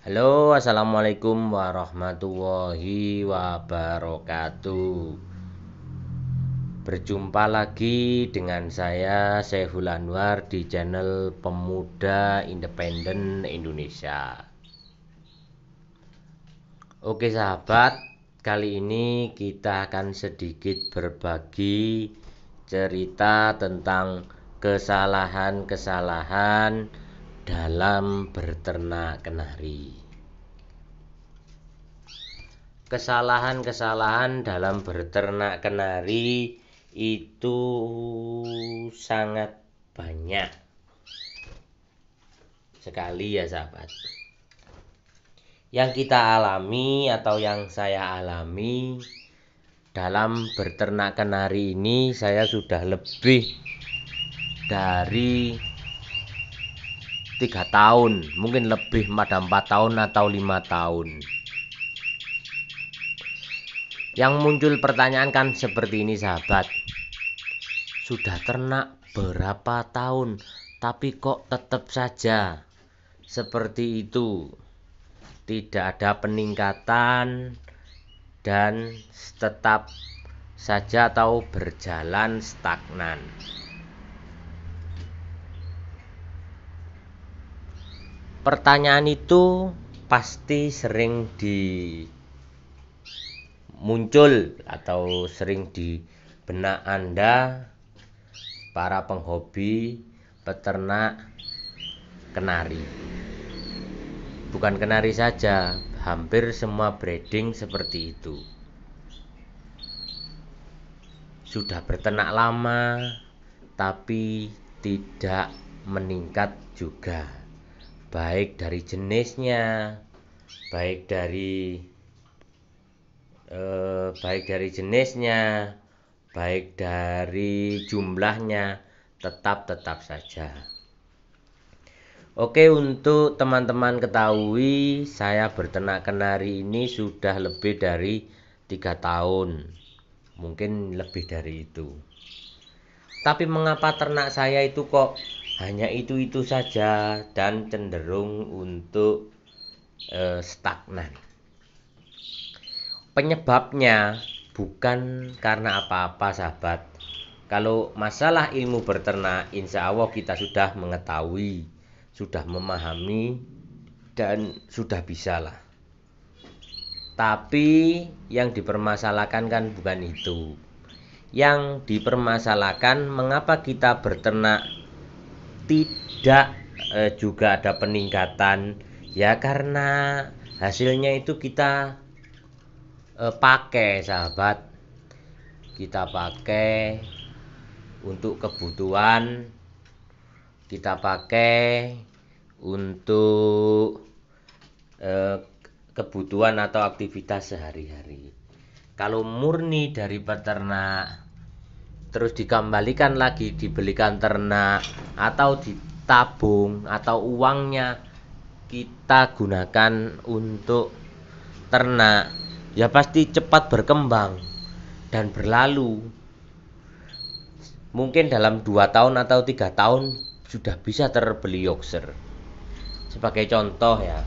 Halo, assalamualaikum warahmatullahi wabarakatuh. Berjumpa lagi dengan saya Saiful Anwar di channel Pemuda Independen Indonesia. Oke sahabat, kali ini kita akan sedikit berbagi cerita tentang kesalahan-kesalahan dalam berternak kenari. Kesalahan-kesalahan dalam berternak kenari itu sangat banyak sekali ya sahabat. Yang kita alami atau yang saya alami dalam berternak kenari ini, saya sudah lebih dari 3 tahun, mungkin lebih pada 4 tahun atau 5 tahun. Yang muncul pertanyaan kan seperti ini sahabat, sudah ternak berapa tahun tapi kok tetap saja seperti itu, tidak ada peningkatan dan tetap saja atau berjalan stagnan. Pertanyaan itu pasti sering muncul atau sering di benak Anda para penghobi peternak kenari. Bukan kenari saja, hampir semua breeding seperti itu. Sudah berternak lama tapi tidak meningkat juga, baik dari jenisnya, baik dari jumlahnya, tetap saja. Oke, untuk teman-teman ketahui, saya berternak kenari ini sudah lebih dari 3 tahun, mungkin lebih dari itu. Tapi mengapa ternak saya itu kok hanya itu-itu saja dan cenderung untuk stagnan? Penyebabnya bukan karena apa-apa sahabat. Kalau masalah ilmu berternak, insya Allah kita sudah mengetahui, sudah memahami, dan sudah bisa lah. Tapi yang dipermasalahkan kan bukan itu. Yang dipermasalahkan mengapa kita berternak tidak juga ada peningkatan. Ya karena hasilnya itu kita pakai sahabat, kita pakai untuk kebutuhan, kita pakai untuk kebutuhan atau aktivitas sehari-hari. Kalau murni dari peternak terus dikembalikan lagi dibelikan ternak atau ditabung atau uangnya kita gunakan untuk ternak, ya pasti cepat berkembang dan berlalu. Mungkin dalam 2 tahun atau 3 tahun sudah bisa terbeli Yorkshire. Sebagai contoh ya,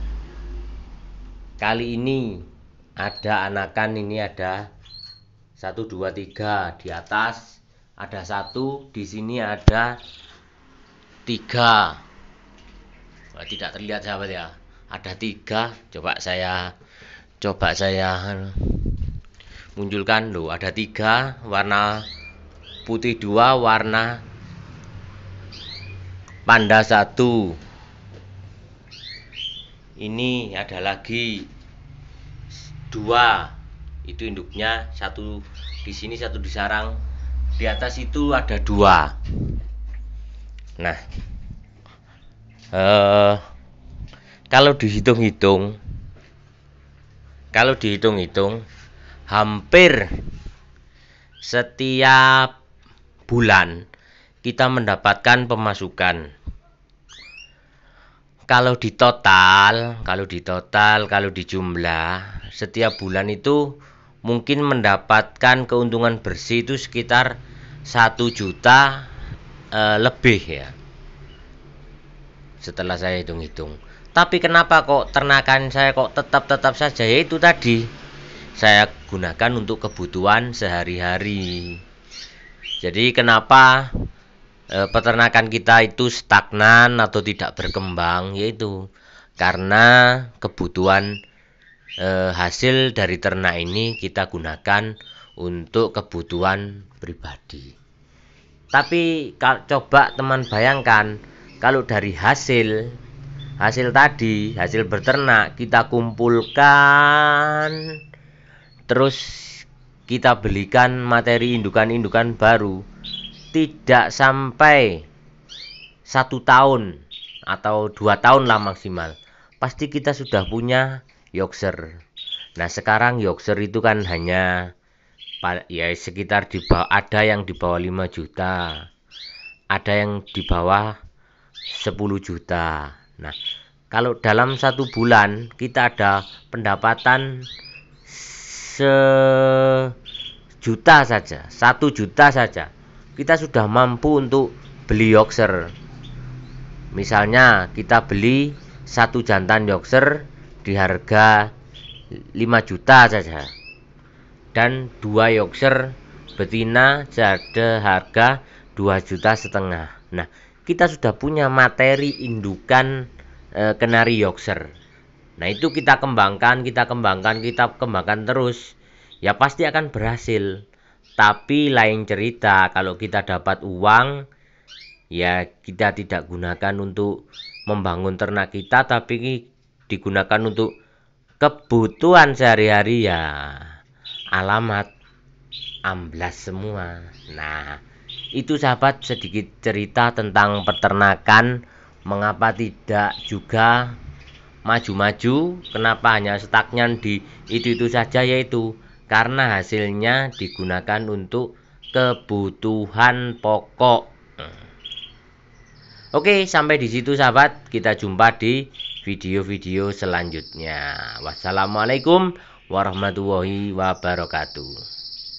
kali ini ada anakan, ini ada 1, 2, 3 di atas, ada 1 di sini, ada 3. Tidak terlihat sahabat ya, ada 3. Coba saya munculkan loh, ada 3, warna putih 2, warna panda 1. Ini ada lagi 2, itu induknya, 1 di sini, 1 di sarang, di atas itu ada 2. Nah, kalau dihitung-hitung, hampir setiap bulan kita mendapatkan pemasukan. Kalau dijumlah setiap bulan itu mungkin mendapatkan keuntungan bersih itu sekitar 1 juta lebih ya, setelah saya hitung-hitung. Tapi kenapa kok ternakan saya kok tetap saja? Yaitu tadi saya gunakan untuk kebutuhan sehari-hari. Jadi kenapa peternakan kita itu stagnan atau tidak berkembang? Yaitu karena kebutuhan hasil dari ternak ini kita gunakan untuk kebutuhan pribadi. Tapi coba teman bayangkan, kalau dari hasil tadi, hasil berternak kita kumpulkan, terus kita belikan materi indukan-indukan baru, tidak sampai 1 tahun atau 2 tahun lah maksimal, pasti kita sudah punya Yorkshire. Nah sekarang Yorkshire itu kan hanya ya sekitar di bawah, ada yang di bawah 5 juta, ada yang di bawah 10 juta. Nah, kalau dalam 1 bulan kita ada pendapatan 1 juta saja, kita sudah mampu untuk beli Yorkshire. Misalnya kita beli 1 jantan Yorkshire di harga 5 juta saja, dan 2 Yorkshire betina pada harga 2,5 juta. Nah, kita sudah punya materi indukan Kenari Yorkshire. Nah, itu kita kembangkan terus. Ya pasti akan berhasil. Tapi lain cerita kalau kita dapat uang, ya kita tidak gunakan untuk membangun ternak kita, tapi digunakan untuk kebutuhan sehari-hari, ya alamat amblas semua. Nah, itu sahabat sedikit cerita tentang peternakan. Mengapa tidak juga maju-maju, kenapa hanya stagnan di itu saja, yaitu karena hasilnya digunakan untuk kebutuhan pokok. Oke, sampai di situ sahabat, kita jumpa di video-video selanjutnya. Wassalamualaikum warahmatullahi wabarakatuh.